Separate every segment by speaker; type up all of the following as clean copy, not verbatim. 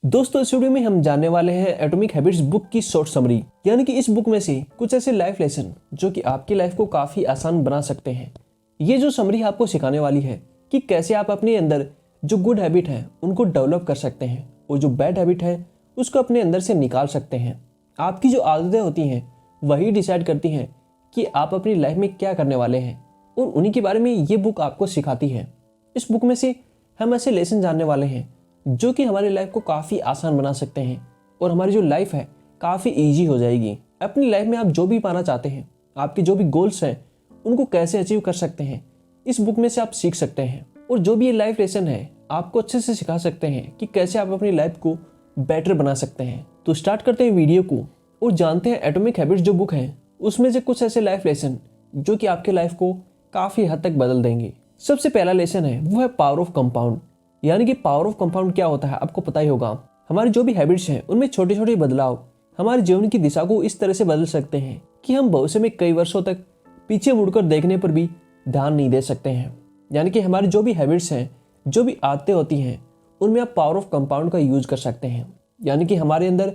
Speaker 1: दोस्तों इस वीडियो में हम जानने वाले हैं एटॉमिक हैबिट्स बुक की शॉर्ट समरी, यानी कि इस बुक में से कुछ ऐसे लाइफ लेसन जो कि आपकी लाइफ को काफी आसान बना सकते हैं। ये जो समरी आपको सिखाने वाली है कि कैसे आप अपने अंदर जो गुड हैबिट है उनको डेवलप कर सकते हैं और जो बैड हैबिट है उसको अपने अंदर से निकाल सकते हैं। आपकी जो आदतें होती हैं वही डिसाइड करती हैं कि आप अपनी लाइफ में क्या करने वाले हैं और उन्हीं के बारे में ये बुक आपको सिखाती है। इस बुक में से हम ऐसे लेसन जानने वाले हैं जो कि हमारी लाइफ को काफ़ी आसान बना सकते हैं और हमारी जो लाइफ है काफ़ी इजी हो जाएगी। अपनी लाइफ में आप जो भी पाना चाहते हैं, आपके जो भी गोल्स हैं, उनको कैसे अचीव कर सकते हैं इस बुक में से आप सीख सकते हैं। और जो भी ये लाइफ लेसन है आपको अच्छे से सिखा सकते हैं कि कैसे आप अपनी लाइफ को बेटर बना सकते हैं। तो स्टार्ट करते हैं वीडियो को और जानते हैं एटॉमिक हैबिट्स जो बुक है उसमें से कुछ ऐसे लाइफ लेसन जो कि आपके लाइफ को काफ़ी हद तक बदल देंगे। सबसे पहला लेसन है वो है पावर ऑफ कंपाउंड, यानी कि पावर ऑफ कंपाउंड क्या होता है आपको पता ही होगा। हमारी जो भी हैबिट्स हैं उनमें छोटे छोटे बदलाव हमारे जीवन की दिशा को इस तरह से बदल सकते हैं कि हम भविष्य में कई वर्षों तक पीछे मुड़कर देखने पर भी ध्यान नहीं दे सकते हैं। यानी कि हमारी जो भी हैबिट्स हैं, जो भी आदतें होती हैं, उनमें आप पावर ऑफ कंपाउंड का यूज कर सकते हैं। यानी कि हमारे अंदर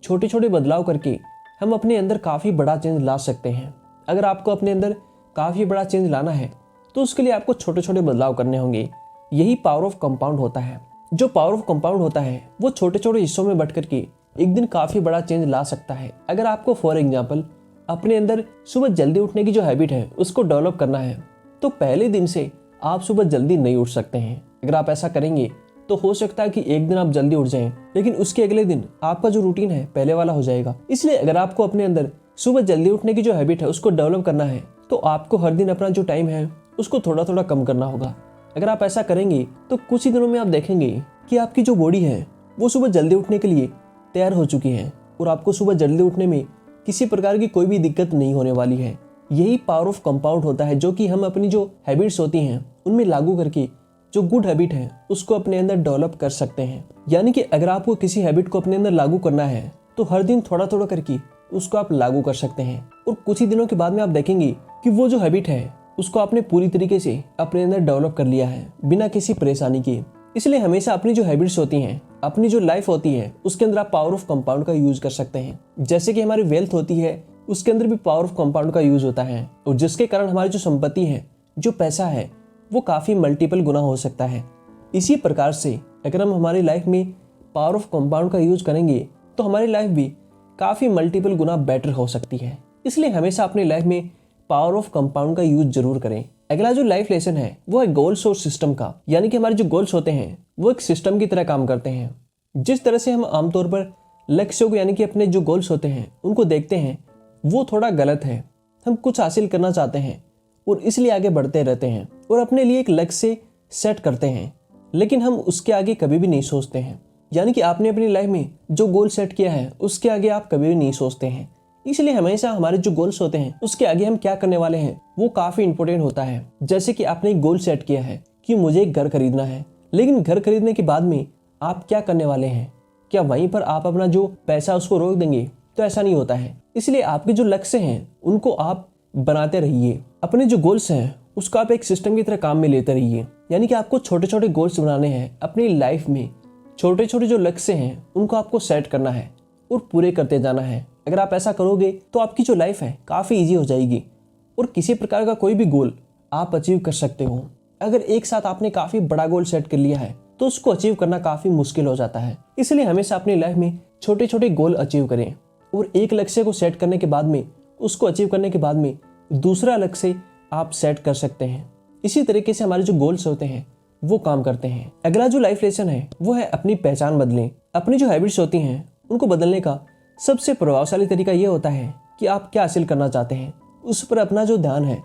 Speaker 1: छोटे छोटे बदलाव करके हम अपने अंदर काफ़ी बड़ा चेंज ला सकते हैं। अगर आपको अपने अंदर काफ़ी बड़ा चेंज लाना है तो उसके लिए आपको छोटे छोटे बदलाव करने होंगे। यही पावर ऑफ कंपाउंड होता है। जो पावर ऑफ कंपाउंड होता है वो छोटे छोटे हिस्सों में बंट करके एक दिन काफ़ी बड़ा चेंज ला सकता है। अगर आपको फॉर एग्जांपल अपने अंदर सुबह जल्दी उठने की जो हैबिट है उसको डेवलप करना है तो पहले दिन से आप सुबह जल्दी नहीं उठ सकते हैं। अगर आप ऐसा करेंगे तो हो सकता है कि एक दिन आप जल्दी उठ जाएं, लेकिन उसके अगले दिन आपका जो रूटीन है पहले वाला हो जाएगा। इसलिए अगर आपको अपने अंदर सुबह जल्दी उठने की जो हैबिट है उसको डेवलप करना है तो आपको हर दिन अपना जो टाइम है उसको थोड़ा थोड़ा कम करना होगा। अगर आप ऐसा करेंगे तो कुछ ही दिनों में आप देखेंगे कि आपकी जो बॉडी है वो सुबह जल्दी उठने के लिए तैयार हो चुकी है और आपको सुबह जल्दी उठने में किसी प्रकार की कोई भी दिक्कत नहीं होने वाली है। यही पावर ऑफ कंपाउंड होता है जो कि हम अपनी जो हैबिट्स होती हैं उनमें लागू करके जो गुड हैबिट है उसको अपने अंदर डेवलप कर सकते हैं। यानी कि अगर आपको किसी हैबिट को अपने अंदर लागू करना है तो हर दिन थोड़ा थोड़ा करके उसको आप लागू कर सकते हैं और कुछ ही दिनों के बाद में आप देखेंगे कि वो जो हैबिट है उसको आपने पूरी तरीके से अपने अंदर डेवलप कर लिया है बिना किसी परेशानी के। इसलिए हमेशा अपनी जो हैबिट्स होती हैं, अपनी जो लाइफ होती है उसके अंदर आप पावर ऑफ कंपाउंड का यूज कर सकते हैं। जैसे कि हमारी वेल्थ होती है उसके अंदर भी पावर ऑफ कंपाउंड का यूज होता है और जिसके कारण हमारी जो संपत्ति है, जो पैसा है, वो काफ़ी मल्टीपल गुना हो सकता है। इसी प्रकार से अगर हम हमारी लाइफ में पावर ऑफ कंपाउंड का यूज करेंगे तो हमारी लाइफ भी काफ़ी मल्टीपल गुना बेटर हो सकती है। इसलिए हमेशा अपनी लाइफ में पावर ऑफ कंपाउंड का यूज जरूर करें। अगला जो लाइफ लेसन है वो है गोल्स और सिस्टम का, यानी कि हमारे जो गोल्स होते हैं वो एक सिस्टम की तरह काम करते हैं। जिस तरह से हम आमतौर पर लक्ष्यों को, यानी कि अपने जो गोल्स होते हैं उनको देखते हैं वो थोड़ा गलत है। हम कुछ हासिल करना चाहते हैं और इसलिए आगे बढ़ते रहते हैं और अपने लिए एक लक्ष्य सेट करते हैं, लेकिन हम उसके आगे कभी भी नहीं सोचते हैं। यानी कि आपने अपनी लाइफ में जो गोल सेट किया है उसके आगे आप कभी भी नहीं सोचते हैं। इसलिए हमेशा हमारे जो गोल्स होते हैं उसके आगे हम क्या करने वाले हैं वो काफी इंपॉर्टेंट होता है। जैसे कि आपने एक गोल सेट किया है कि मुझे एक घर खरीदना है, लेकिन घर खरीदने के बाद में आप क्या करने वाले हैं? क्या वहीं पर आप अपना जो पैसा उसको रोक देंगे? तो ऐसा नहीं होता है। इसलिए आपके जो लक्ष्य हैं उनको आप बनाते रहिए। अपने जो गोल्स हैं उसको आप एक सिस्टम की तरह काम में लेते रहिए। यानी कि आपको छोटे छोटे गोल्स बनाने हैं अपनी लाइफ में। छोटे छोटे जो लक्ष्य हैं उनको आपको सेट करना है और पूरे करते जाना है। अगर आप ऐसा करोगे तो आपकी जो लाइफ है काफ़ी इजी हो जाएगी और किसी प्रकार का कोई भी गोल आप अचीव कर सकते हो। अगर एक साथ आपने काफ़ी बड़ा गोल सेट कर लिया है तो उसको अचीव करना काफ़ी मुश्किल हो जाता है। इसलिए हमेशा अपनी लाइफ में छोटे छोटे गोल अचीव करें और एक लक्ष्य को सेट करने के बाद में, उसको अचीव करने के बाद में दूसरा लक्ष्य आप सेट कर सकते हैं। इसी तरीके से हमारे जो गोल्स होते हैं वो काम करते हैं। अगला जो लाइफ लेसन है वो है अपनी पहचान बदलें। अपनी जो हैबिट्स होती हैं उनको बदलने का सबसे प्रभावशाली तरीका ये होता है कि आप क्या हासिल करना चाहते हैं उस पर अपना जो ध्यान है,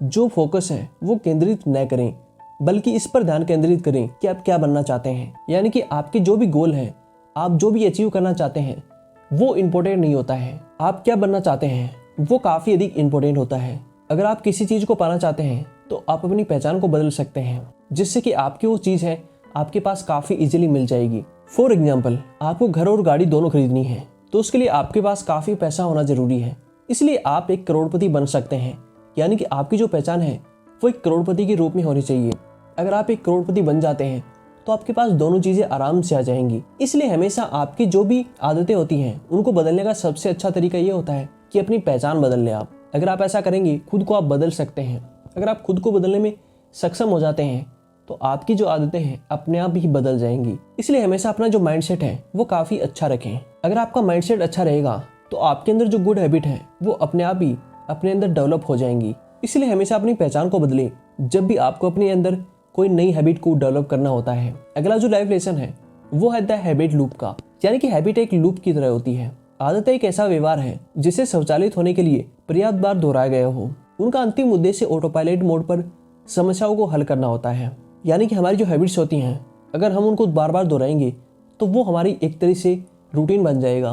Speaker 1: जो फोकस है वो केंद्रित न करें, बल्कि इस पर ध्यान केंद्रित करें कि आप क्या बनना चाहते हैं। यानी कि आपके जो भी गोल हैं, आप जो भी अचीव करना चाहते हैं वो इम्पोर्टेंट नहीं होता है। आप क्या बनना चाहते हैं वो काफ़ी अधिक इम्पोर्टेंट होता है। अगर आप किसी चीज़ को पाना चाहते हैं तो आप अपनी पहचान को बदल सकते हैं जिससे कि आपकी वो चीज़ है आपके पास काफ़ी इजीली मिल जाएगी। फॉर एग्जाम्पल, आपको घर और गाड़ी दोनों खरीदनी है तो उसके लिए आपके पास काफ़ी पैसा होना जरूरी है। इसलिए आप एक करोड़पति बन सकते हैं। यानी कि आपकी जो पहचान है वो एक करोड़पति के रूप में होनी चाहिए। अगर आप एक करोड़पति बन जाते हैं तो आपके पास दोनों चीजें आराम से आ जाएंगी। इसलिए हमेशा आपकी जो भी आदतें होती हैं उनको बदलने का सबसे अच्छा तरीका ये होता है कि अपनी पहचान बदल लें आप। अगर आप ऐसा करेंगे खुद को आप बदल सकते हैं। अगर आप खुद को बदलने में सक्षम हो जाते हैं तो आपकी जो आदतें हैं अपने आप ही बदल जाएंगी। इसलिए हमेशा अपना जो माइंडसेट है वो काफी अच्छा रखें। अगर आपका माइंडसेट अच्छा रहेगा तो आपके अंदर जो गुड हैबिट है वो अपने आप ही अपने अंदर डेवलप हो जाएंगी। इसलिए हमेशा अपनी पहचान को बदलें जब भी आपको अपने अंदर कोई नई हैबिट को डेवलप करना होता है। अगला जो लाइफ लेसन है वो है द हैबिट लूप का, यानी कि हैबिट एक लूप की तरह होती है। आदत एक ऐसा व्यवहार है जिसे स्वचालित होने के लिए पर्याप्त बार दोहराया गया हो। उनका अंतिम उद्देश्य ऑटोपायलट मोड पर समस्याओं को हल करना होता है। यानी कि हमारी जो हैबिट्स होती हैं अगर हम उनको बार बार दोहराएंगे तो वो हमारी एक तरह से रूटीन बन जाएगा।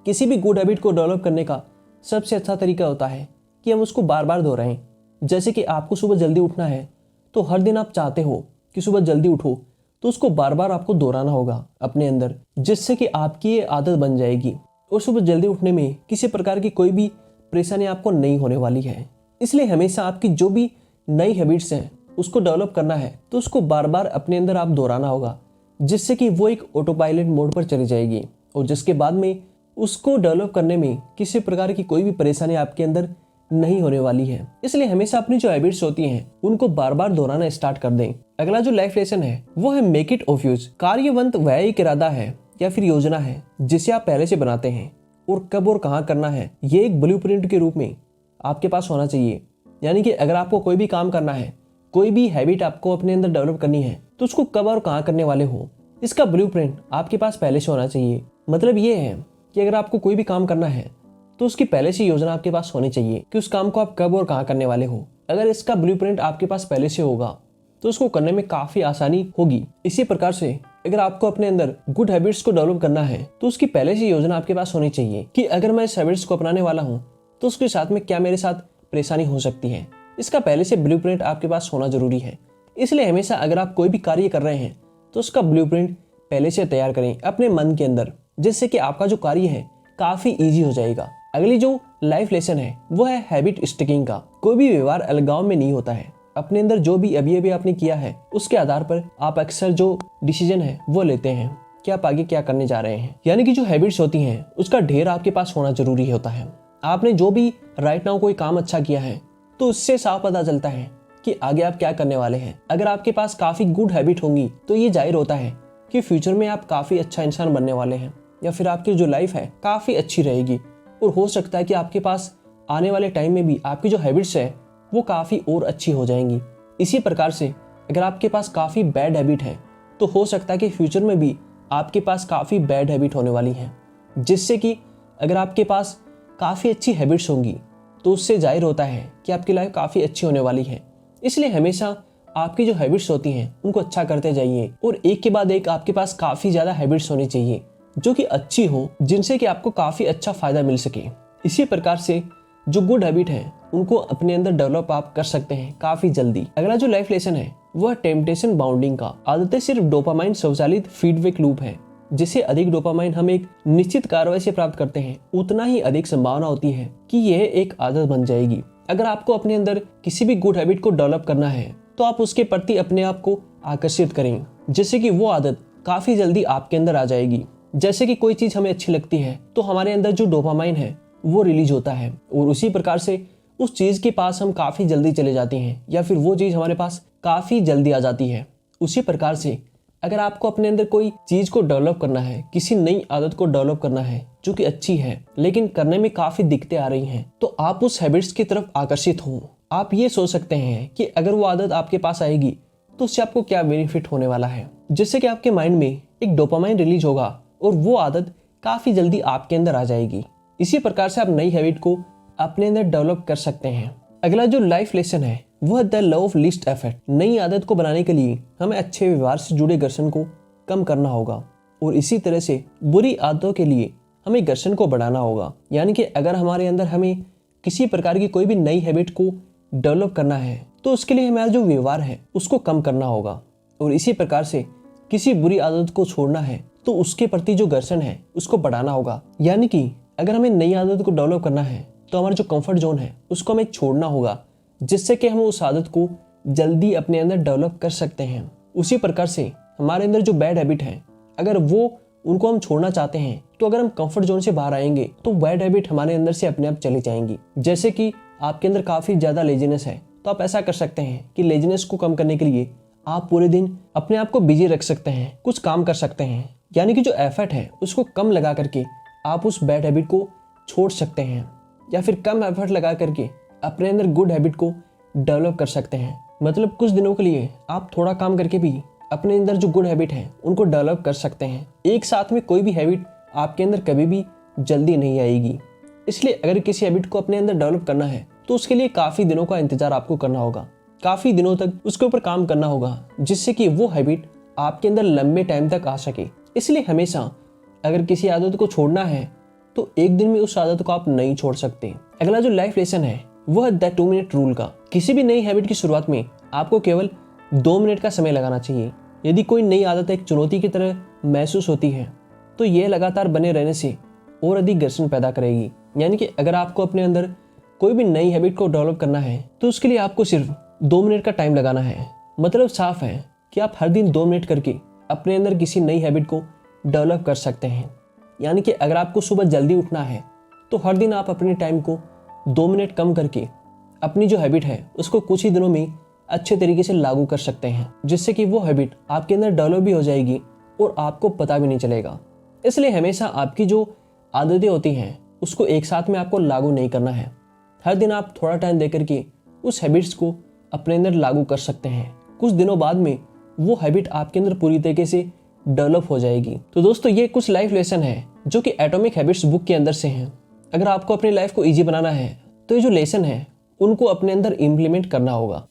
Speaker 1: किसी भी गुड हैबिट को डेवलप करने का सबसे अच्छा तरीका होता है कि हम उसको बार बार दोहराएं। जैसे कि आपको सुबह जल्दी उठना है तो हर दिन आप चाहते हो कि सुबह जल्दी उठो, तो उसको बार बार आपको दोहराना होगा अपने अंदर, जिससे कि आपकी ये आदत बन जाएगी और सुबह जल्दी उठने में किसी प्रकार की कोई भी परेशानी आपको नहीं होने वाली है। इसलिए हमेशा आपकी जो भी नई हैबिट्स हैं उसको डेवलप करना है तो उसको बार बार अपने अंदर आप दोहराना होगा, जिससे कि वो एक ऑटोपायलट मोड पर चली जाएगी और जिसके बाद में उसको डेवलप करने में किसी प्रकार की कोई भी परेशानी आपके अंदर नहीं होने वाली है। इसलिए हमेशा अपनी जो हैबिट्स होती हैं उनको बार बार दोहराना स्टार्ट कर दें। अगला जो लाइफ लेसन है वो है मेक इट ऑफ यूज। कार्यवंत वह एक इरादा है या फिर योजना है जिसे आप पहले से बनाते हैं और कब और कहाँ करना है ये एक ब्लूप्रिंट के रूप में आपके पास होना चाहिए। यानी कि अगर आपको कोई भी काम करना है, कोई भी हैबिट आपको अपने अंदर डेवलप करनी है तो उसको कब और कहाँ करने वाले हो इसका ब्लूप्रिंट आपके पास पहले से होना चाहिए। मतलब ये है कि अगर आपको कोई भी काम करना है तो उसकी पहले से योजना आपके पास होनी चाहिए कि उस काम को आप कब और कहाँ करने वाले हो। अगर इसका ब्लूप्रिंट आपके पास पहले से होगा तो उसको करने में काफी आसानी होगी। इसी प्रकार से अगर आपको अपने अंदर गुड हैबिट्स को डेवलप करना है तो उसकी पहले से योजना आपके पास होनी चाहिए कि अगर मैं इस हैबिट्स को अपनाने वाला हूँ तो उसके साथ में क्या मेरे साथ परेशानी हो सकती है। इसका पहले से ब्लूप्रिंट आपके पास होना जरूरी है। इसलिए हमेशा अगर आप कोई भी कार्य कर रहे हैं तो उसका ब्लूप्रिंट पहले से तैयार करें अपने मन के अंदर, जिससे कि आपका जो कार्य है काफी इजी हो जाएगा। अगली जो लाइफ लेसन है वो है हैबिट स्टिकिंग का। कोई भी व्यवहार अलगाव में नहीं होता है। अपने अंदर जो भी अभी आपने किया है उसके आधार पर आप अक्सर जो डिसीजन है वो लेते हैं कि आप आगे क्या करने जा रहे हैं। यानी कि जो हैबिट्स होती हैं उसका ढेर आपके पास होना जरूरी होता है। आपने जो भी राइट नाउ कोई काम अच्छा किया है तो उससे साफ पता चलता है कि आगे आप क्या करने वाले हैं। अगर आपके पास काफी गुड हैबिट होंगी तो ये जाहिर होता है कि फ्यूचर में आप काफी अच्छा इंसान बनने वाले हैं या फिर आपकी जो लाइफ है काफी अच्छी रहेगी। और हो सकता है कि आपके पास आने वाले टाइम में भी आपकी जो हैबिट्स है वो काफ़ी और अच्छी हो जाएंगी। इसी प्रकार से अगर आपके पास काफ़ी बैड हैबिट है तो हो सकता है कि फ्यूचर में भी आपके पास काफ़ी बैड हैबिट होने वाली है, जिससे कि अगर आपके पास काफ़ी अच्छी हैबिट्स होंगी तो उससे जाहिर होता है कि आपकी लाइफ काफ़ी अच्छी होने वाली है। इसलिए हमेशा आपकी जो हैबिट्स होती हैं उनको अच्छा करते जाइए और एक के बाद एक आपके पास काफ़ी ज़्यादा हैबिट्स होनी चाहिए जो कि अच्छी हो, जिनसे कि आपको काफ़ी अच्छा फायदा मिल सके। इसी प्रकार से जो गुड हैबिट है उनको अपने अंदर डेवलप आप कर सकते हैं काफ़ी जल्दी। अगला जो लाइफ लेसन है वह टेम्पटेशन बाउंडिंग का। आदतें सिर्फ डोपामाइन स्वचालित फीडबैक लूप है। जिसे अधिक डोपामाइन हम एक निश्चित कार्रवाई से प्राप्त करते हैं उतना ही अधिक संभावना होती है कि यह एक आदत बन जाएगी। अगर आपको अपने अंदर किसी भी गुड हैबिट को डेवलप करना है तो आप उसके प्रति अपने आप को आकर्षित करें, जिससे कि वो आदत काफ़ी जल्दी आपके अंदर आ जाएगी। जैसे कि कोई चीज़ हमें अच्छी लगती है तो हमारे अंदर जो डोपामाइन है वो रिलीज होता है और उसी प्रकार से उस चीज़ के पास हम काफ़ी जल्दी चले जाते हैं या फिर वो चीज़ हमारे पास काफ़ी जल्दी आ जाती है। उसी प्रकार से अगर आपको अपने अंदर कोई चीज़ को डेवलप करना है, किसी नई आदत को डेवलप करना है जो कि अच्छी है लेकिन करने में काफ़ी दिक्कतें आ रही हैं, तो आप उस हैबिट्स की तरफ आकर्षित हों। आप ये सोच सकते हैं कि अगर वो आदत आपके पास आएगी तो उससे आपको क्या बेनिफिट होने वाला है, जिससे कि आपके माइंड में एक डोपामाइन रिलीज होगा और वो आदत काफ़ी जल्दी आपके अंदर आ जाएगी। इसी प्रकार से आप नई हैबिट को अपने अंदर डेवलप कर सकते हैं। अगला जो लाइफ लेसन है वह the law of least effort. नई आदत को बनाने के लिए हमें अच्छे व्यवहार से जुड़े घर्षण को कम करना होगा और इसी तरह से बुरी आदतों के लिए हमें घर्षण को बढ़ाना होगा। यानी कि अगर हमारे अंदर हमें किसी प्रकार की कोई भी नई हैबिट को डेवलप करना है तो उसके लिए हमारा जो व्यवहार है उसको कम करना होगा और इसी प्रकार से किसी बुरी आदत को छोड़ना है तो उसके प्रति जो घर्षण है उसको बढ़ाना होगा। यानी कि अगर हमें नई आदत को डेवलप करना है तो हमारा जो कंफर्ट जोन है उसको हमें छोड़ना होगा, जिससे कि हम उस आदत को जल्दी अपने अंदर डेवलप कर सकते हैं। उसी प्रकार से हमारे अंदर जो बैड हैबिट है, अगर वो उनको हम छोड़ना चाहते हैं तो अगर हम कंफर्ट जोन से बाहर आएंगे तो बैड हैबिट हमारे अंदर से अपने आप चली जाएंगी। जैसे कि आपके अंदर काफ़ी ज़्यादा लेजीनेस है तो आप ऐसा कर सकते हैं कि लेजीनेस को कम करने के लिए आप पूरे दिन अपने आप को बिजी रख सकते हैं, कुछ काम कर सकते हैं, यानी कि जो एफर्ट है उसको कम लगा करके आप उस बैड हैबिट को छोड़ सकते हैं, या फिर कम एफर्ट लगा करके अपने अंदर गुड हैबिट को डेवलप कर सकते हैं। मतलब कुछ दिनों के लिए आप थोड़ा काम करके भी अपने अंदर जो गुड हैबिट है उनको डेवलप कर सकते हैं। एक साथ में कोई भी हैबिट आपके अंदर कभी भी जल्दी नहीं आएगी, इसलिए अगर किसी हैबिट को अपने अंदर डेवलप करना है तो उसके लिए काफ़ी दिनों का इंतजार आपको करना होगा, काफ़ी दिनों तक उसके ऊपर काम करना होगा, जिससे कि वो हैबिट आपके अंदर लंबे टाइम तक आ सके। इसलिए हमेशा अगर किसी आदत को छोड़ना है तो एक दिन में उस आदत को आप नहीं छोड़ सकते। अगला जो लाइफ लेसन है वो है द 2 मिनट रूल का। किसी भी नई हैबिट की शुरुआत में आपको केवल 2 मिनट का समय लगाना चाहिए। यदि कोई नई आदत एक चुनौती की तरह महसूस होती है तो यह लगातार बने रहने से और अधिक घर्षण पैदा करेगी। यानी कि अगर आपको अपने अंदर कोई भी नई हैबिट को डेवलप करना है तो उसके लिए आपको सिर्फ 2 मिनट का टाइम लगाना है। मतलब साफ है कि आप हर दिन 2 मिनट करके अपने अंदर किसी नई हैबिट को डेवलप कर सकते हैं। यानी कि अगर आपको सुबह जल्दी उठना है तो हर दिन आप अपने टाइम को 2 मिनट कम करके अपनी जो हैबिट है उसको कुछ ही दिनों में अच्छे तरीके से लागू कर सकते हैं, जिससे कि वो हैबिट आपके अंदर डेवलप भी हो जाएगी और आपको पता भी नहीं चलेगा। इसलिए हमेशा आपकी जो आदतें होती हैं उसको एक साथ में आपको लागू नहीं करना है। हर दिन आप थोड़ा टाइम देकर के उस हैबिट्स को अपने अंदर लागू कर सकते हैं। कुछ दिनों बाद में वो हैबिट आपके अंदर पूरी तरीके से डेवलप हो जाएगी। तो दोस्तों ये कुछ लाइफ लेसन है जो कि एटॉमिक हैबिट्स बुक के अंदर से हैं। अगर आपको अपनी लाइफ को ईजी बनाना है तो ये जो लेसन है उनको अपने अंदर इम्प्लीमेंट करना होगा।